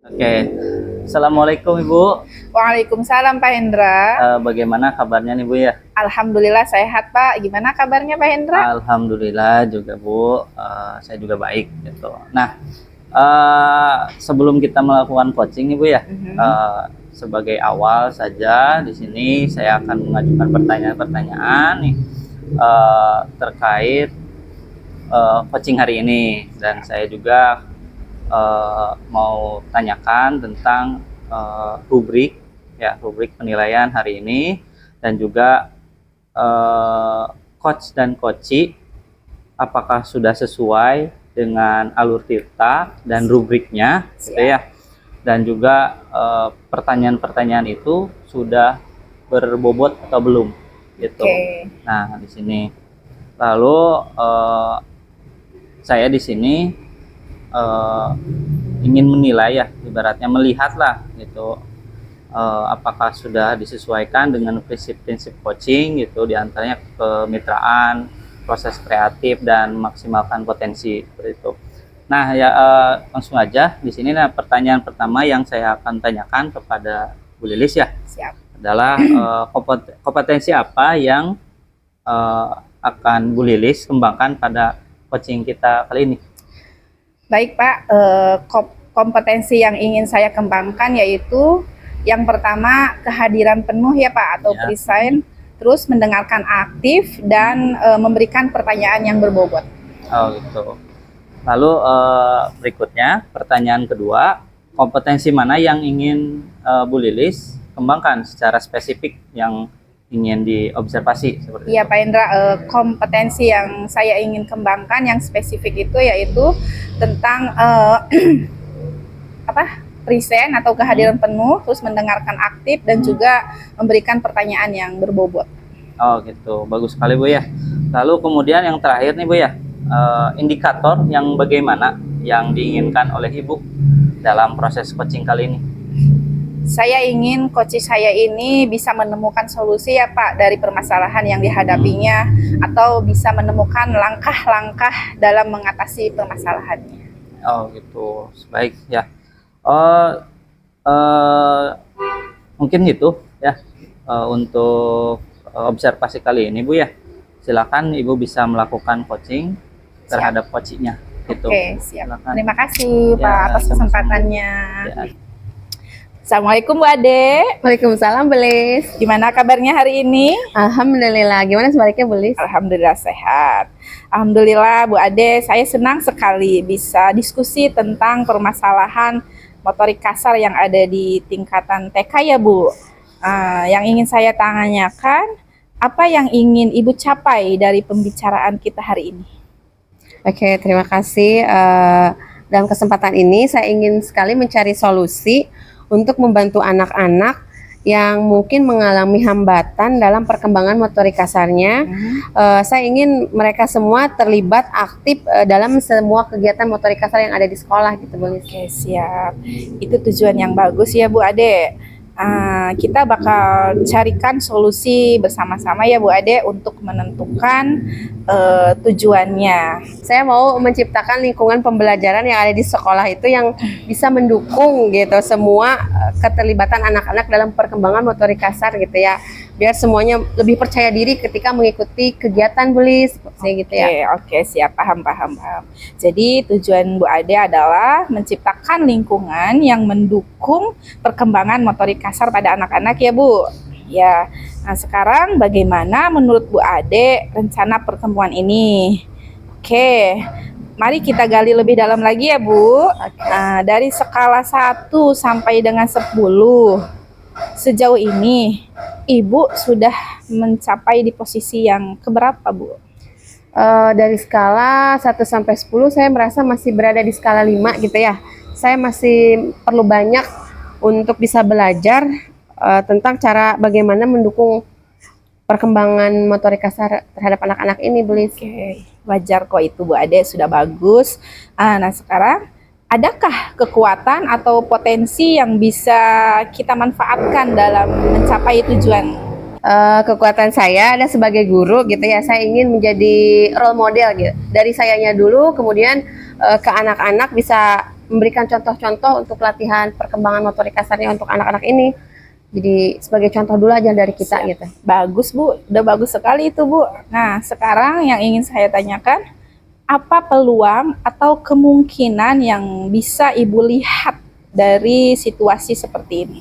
Oke, Assalamualaikum Ibu. Waalaikumsalam Pak Hendra. Bagaimana kabarnya nih Bu ya? Alhamdulillah sehat Pak. Gimana kabarnya Pak Hendra? Alhamdulillah juga Bu, saya juga baik gitu. Nah, sebelum kita melakukan coaching nih Bu ya, sebagai awal saja di sini saya akan mengajukan pertanyaan-pertanyaan nih terkait coaching hari ini, dan saya juga mau tanyakan tentang rubrik penilaian hari ini, dan juga coach dan coachee apakah sudah sesuai dengan alur tirta dan rubriknya gitu ya, dan juga pertanyaan-pertanyaan itu sudah berbobot atau belum gitu. Nah, di sini lalu saya di sini ingin menilai ya, ibaratnya melihatlah gitu, apakah sudah disesuaikan dengan prinsip-prinsip coaching gitu, diantaranya kemitraan, proses kreatif, dan maksimalkan potensi seperti itu. Nah ya, langsung aja di sini. Nah, pertanyaan pertama yang saya akan tanyakan kepada Bu Lilis ya, adalah kompetensi apa yang akan Bu Lilis kembangkan pada coaching kita kali ini? Baik Pak, kompetensi yang ingin saya kembangkan yaitu yang pertama kehadiran penuh ya Pak, atau present, terus mendengarkan aktif, dan memberikan pertanyaan yang berbobot. Oh gitu. Lalu berikutnya pertanyaan kedua, kompetensi mana yang ingin Bu Lilis kembangkan secara spesifik yang ingin diobservasi seperti itu? Pak Indra, kompetensi yang saya ingin kembangkan yang spesifik itu yaitu tentang present atau kehadiran penuh, terus mendengarkan aktif, dan juga memberikan pertanyaan yang berbobot. Oh gitu, bagus sekali Bu ya. Lalu kemudian yang terakhir nih Bu ya, indikator yang bagaimana yang diinginkan oleh Ibu dalam proses coaching kali ini? Saya ingin coach saya ini bisa menemukan solusi ya Pak dari permasalahan yang dihadapinya, atau bisa menemukan langkah-langkah dalam mengatasi permasalahannya. Oh gitu, baik ya. Mungkin gitu ya untuk observasi kali ini Bu ya. Silakan Ibu bisa melakukan coaching terhadap coachingnya gitu. Oke, siap. Silakan. Terima kasih Pak atas kesempatannya. Ya. Assalamualaikum Bu Ade. Waalaikumsalam Belis. Gimana kabarnya hari ini? Alhamdulillah. Gimana sebaliknya Belis? Alhamdulillah sehat. Alhamdulillah Bu Ade, saya senang sekali bisa diskusi tentang permasalahan motorik kasar yang ada di tingkatan TK ya Bu. Yang ingin saya tanyakan, apa yang ingin Ibu capai dari pembicaraan kita hari ini? Oke, terima kasih. Dalam kesempatan ini saya ingin sekali mencari solusi untuk membantu anak-anak yang mungkin mengalami hambatan dalam perkembangan motorik kasarnya. Saya ingin mereka semua terlibat aktif dalam semua kegiatan motorik kasar yang ada di sekolah gitu Bu. Oke, siap. Itu tujuan yang bagus ya Bu Ade. Kita bakal carikan solusi bersama-sama ya Bu Ade untuk menentukan tujuannya. Saya mau menciptakan lingkungan pembelajaran yang ada di sekolah itu yang bisa mendukung gitu semua keterlibatan anak-anak dalam perkembangan motorik kasar gitu ya, biar semuanya lebih percaya diri ketika mengikuti kegiatan Belis seperti gitu ya. Oke, siap, paham. Jadi tujuan Bu Ade adalah menciptakan lingkungan yang mendukung perkembangan motorik kasar pada anak-anak ya Bu. Ya, nah sekarang bagaimana menurut Bu Ade rencana pertemuan ini? Oke, mari kita gali lebih dalam lagi ya Bu. Dari skala 1 sampai dengan 10, sejauh ini Ibu sudah mencapai di posisi yang keberapa Bu? Dari skala 1 sampai 10 saya merasa masih berada di skala 5 gitu ya. Saya masih perlu banyak untuk bisa belajar tentang cara bagaimana mendukung perkembangan motorik kasar terhadap anak-anak ini Belis. Oke, wajar kok itu Bu Ade, sudah bagus. Nah sekarang, adakah kekuatan atau potensi yang bisa kita manfaatkan dalam mencapai tujuan? Kekuatan saya ada sebagai guru gitu ya, saya ingin menjadi role model gitu. Dari sayanya dulu, kemudian ke anak-anak bisa memberikan contoh-contoh untuk latihan perkembangan motorik kasarnya untuk anak-anak ini. Jadi sebagai contoh dulu aja dari kita Siap. gitu. Bagus Bu, udah bagus sekali itu Bu. Nah sekarang yang ingin saya tanyakan, apa peluang atau kemungkinan yang bisa Ibu lihat dari situasi seperti ini?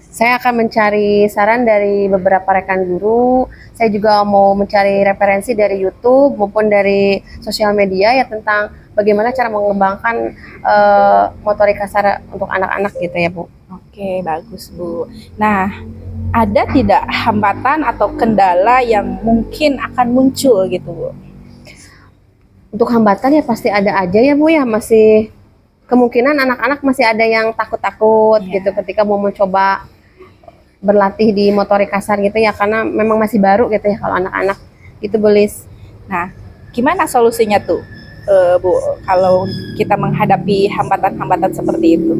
Saya akan mencari saran dari beberapa rekan guru. Saya juga mau mencari referensi dari YouTube maupun dari sosial media ya tentang bagaimana cara mengembangkan motorik kasar untuk anak-anak gitu ya Bu. Oke, bagus Bu. Nah, ada tidak hambatan atau kendala yang mungkin akan muncul gitu Bu? Untuk hambatan ya pasti ada aja ya Bu ya, masih kemungkinan anak-anak masih ada yang takut-takut Iya. gitu ketika mau mencoba berlatih di motorik kasar gitu ya, karena memang masih baru gitu ya kalau anak-anak gitu Bu Lis. Nah, gimana solusinya tuh Bu kalau kita menghadapi hambatan-hambatan seperti itu?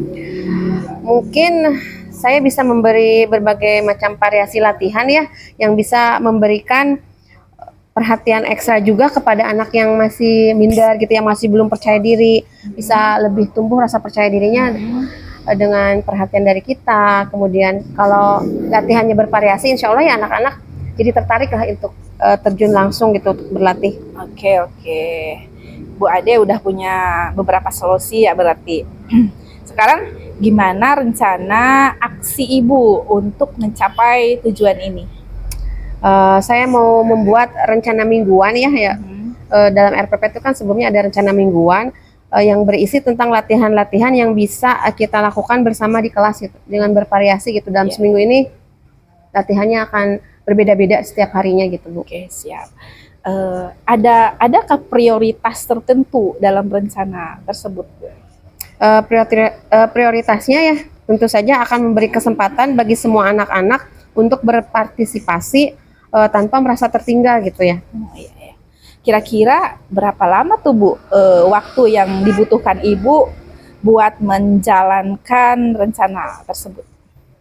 Mungkin saya bisa memberi berbagai macam variasi latihan ya yang bisa memberikan perhatian ekstra juga kepada anak yang masih minder gitu, yang masih belum percaya diri, bisa lebih tumbuh rasa percaya dirinya dengan perhatian dari kita. Kemudian kalau latihannya bervariasi, insya Allah ya anak-anak jadi tertarik lah untuk terjun langsung gitu untuk berlatih. Oke. Bu Ade udah punya beberapa solusi ya berarti. Sekarang gimana rencana aksi Ibu untuk mencapai tujuan ini? Saya mau membuat rencana mingguan ya. Dalam RPP itu kan sebelumnya ada rencana mingguan yang berisi tentang latihan-latihan yang bisa kita lakukan bersama di kelas gitu, dengan bervariasi gitu. Dalam seminggu ini latihannya akan berbeda-beda setiap harinya gitu Bu. Oke, siap. Adakah prioritas tertentu dalam rencana tersebut? Prioritasnya ya tentu saja akan memberi kesempatan bagi semua anak-anak untuk berpartisipasi tanpa merasa tertinggal gitu ya. Oh, iya. Kira-kira berapa lama tuh Bu waktu yang dibutuhkan Ibu buat menjalankan rencana tersebut?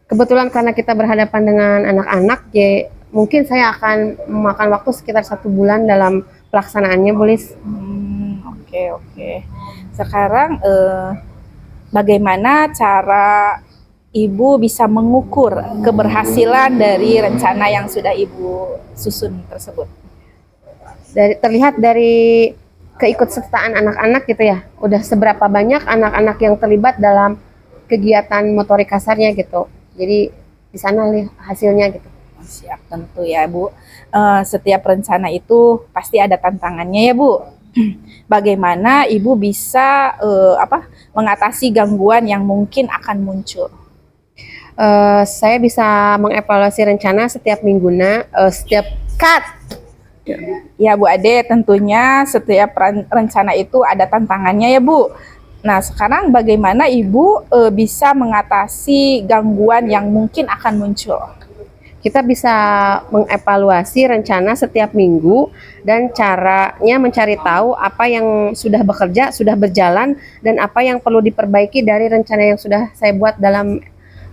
Kebetulan karena kita berhadapan dengan anak-anak, ya mungkin saya akan memakan waktu sekitar 1 bulan dalam pelaksanaannya, Bu Lis. Oke. Sekarang bagaimana cara Ibu bisa mengukur keberhasilan dari rencana yang sudah Ibu susun tersebut? Terlihat dari keikutsertaan anak-anak gitu ya. Udah seberapa banyak anak-anak yang terlibat dalam kegiatan motorik kasarnya gitu. Jadi di sana hasilnya gitu. Siap, tentu ya Bu. Setiap rencana itu pasti ada tantangannya ya Bu. Bagaimana Ibu bisa mengatasi gangguan yang mungkin akan muncul? Saya bisa mengevaluasi rencana setiap minggunya, setiap Ya Bu Ade, tentunya setiap rencana itu ada tantangannya ya Bu. Nah sekarang bagaimana Ibu bisa mengatasi gangguan yang mungkin akan muncul? Kita bisa mengevaluasi rencana setiap minggu dan caranya mencari tahu apa yang sudah bekerja, sudah berjalan, dan apa yang perlu diperbaiki dari rencana yang sudah saya buat dalam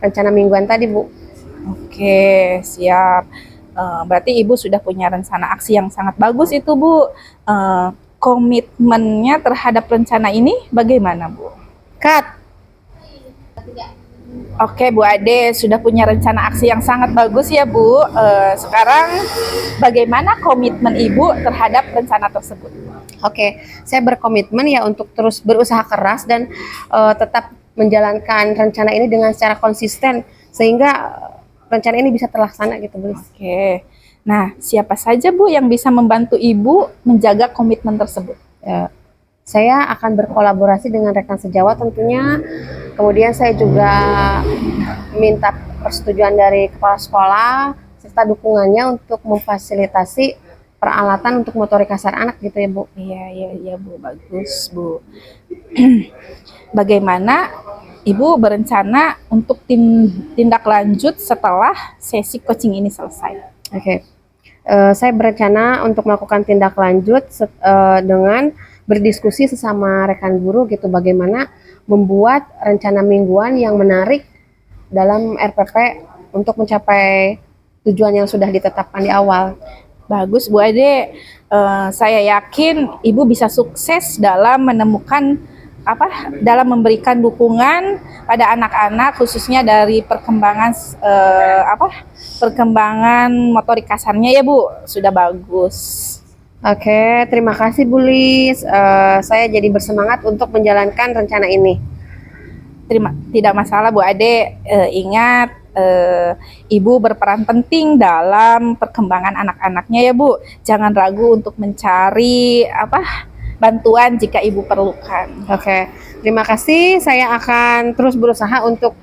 rencana mingguan tadi Bu. Oke, siap. Berarti Ibu sudah punya rencana aksi yang sangat bagus itu Bu. Komitmennya terhadap rencana ini bagaimana Bu? Oke Bu Ade, sudah punya rencana aksi yang sangat bagus ya Bu. Sekarang bagaimana komitmen Ibu terhadap rencana tersebut? Oke, saya berkomitmen ya untuk terus berusaha keras dan tetap menjalankan rencana ini dengan secara konsisten sehingga rencana ini bisa terlaksana gitu Bu. Oke. Nah, siapa saja Bu yang bisa membantu Ibu menjaga komitmen tersebut? Saya akan berkolaborasi dengan rekan sejawat tentunya. Kemudian saya juga minta persetujuan dari kepala sekolah serta dukungannya untuk memfasilitasi peralatan untuk motorik kasar anak gitu ya Bu. Iya Bu, bagus Bu. Bagaimana Ibu berencana untuk tindak lanjut setelah sesi coaching ini selesai? Oke. Saya berencana untuk melakukan tindak lanjut dengan berdiskusi sesama rekan guru gitu, bagaimana membuat rencana mingguan yang menarik dalam RPP untuk mencapai tujuan yang sudah ditetapkan di awal. Bagus Bu Ade, saya yakin Ibu bisa sukses dalam menemukan dalam memberikan dukungan pada anak-anak khususnya dari perkembangan perkembangan motorik kasarnya ya Bu, sudah bagus. Oke, terima kasih Bu Lis. Saya jadi bersemangat untuk menjalankan rencana ini. Tidak masalah Bu Ade. Ingat, Ibu berperan penting dalam perkembangan anak-anaknya ya Bu. Jangan ragu untuk mencari bantuan jika Ibu perlukan. Oke, terima kasih. Saya akan terus berusaha untuk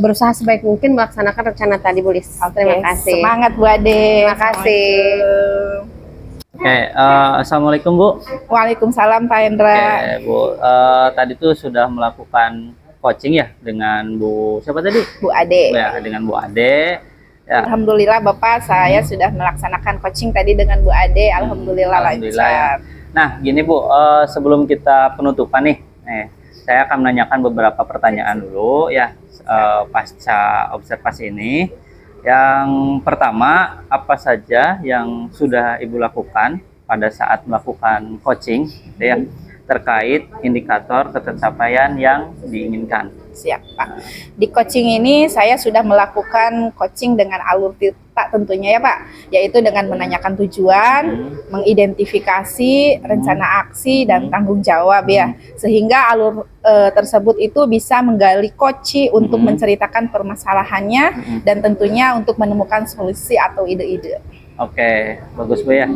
berusaha sebaik mungkin melaksanakan rencana tadi Bu Lis. Terima kasih. Semangat Bu Ade. Terima kasih. Oke, assalamualaikum Bu. Waalaikumsalam Pak Hendra. Oke Bu, tadi tuh sudah melakukan coaching ya dengan Bu siapa tadi? Bu Ade. Ya, dengan Bu Ade. Ya. Alhamdulillah Bapak, saya sudah melaksanakan coaching tadi dengan Bu Ade. Alhamdulillah Alhamdulillah ya. lancar. Nah, gini Bu, sebelum kita penutupan nih, saya akan menanyakan beberapa pertanyaan dulu ya pasca observasi ini. Yang pertama, apa saja yang sudah Ibu lakukan pada saat melakukan coaching gitu ya, terkait indikator ketercapaian yang diinginkan? Siap Pak. Di coaching ini saya sudah melakukan coaching dengan alur tirta tentunya ya Pak, yaitu dengan menanyakan tujuan, mengidentifikasi rencana aksi dan tanggung jawab ya, sehingga alur tersebut itu bisa menggali coach untuk menceritakan permasalahannya dan tentunya untuk menemukan solusi atau ide-ide. Oke, bagus Bu ya.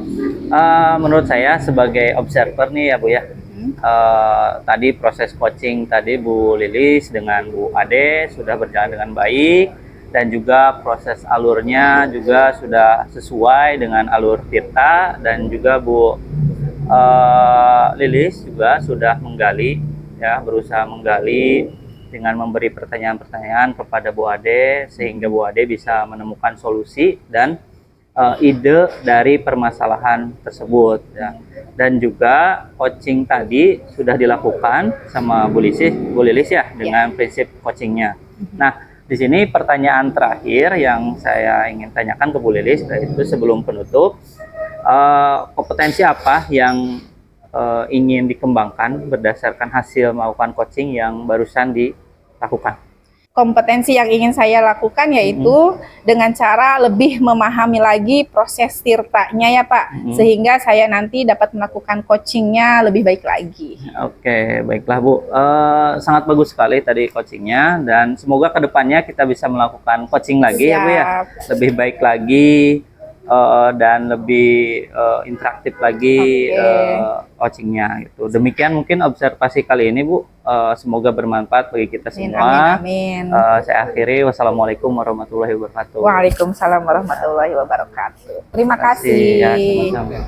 Menurut saya sebagai observer nih ya Bu ya, tadi proses coaching tadi Bu Lilis dengan Bu Ade sudah berjalan dengan baik, dan juga proses alurnya juga sudah sesuai dengan alur Tirta, dan juga Bu Lilis juga sudah menggali ya, berusaha menggali dengan memberi pertanyaan-pertanyaan kepada Bu Ade sehingga Bu Ade bisa menemukan solusi dan ide dari permasalahan tersebut ya. Dan juga coaching tadi sudah dilakukan sama Bu Lilis ya dengan prinsip coachingnya. Nah, di sini pertanyaan terakhir yang saya ingin tanyakan ke Bu Lilis, itu sebelum penutup, kompetensi apa yang ingin dikembangkan berdasarkan hasil melakukan coaching yang barusan dilakukan? Kompetensi yang ingin saya lakukan yaitu dengan cara lebih memahami lagi proses tirtanya ya Pak, sehingga saya nanti dapat melakukan coachingnya lebih baik lagi. Oke, baiklah Bu, sangat bagus sekali tadi coachingnya, dan semoga kedepannya kita bisa melakukan coaching lagi. Siap. Ya Bu ya, lebih baik lagi dan lebih interaktif lagi coachingnya gitu. Demikian mungkin observasi kali ini Bu, semoga bermanfaat bagi kita semua. Amin. Saya akhiri, wassalamualaikum warahmatullahi wabarakatuh. Waalaikumsalam warahmatullahi wabarakatuh. Terima kasih. Ya, sama-sama.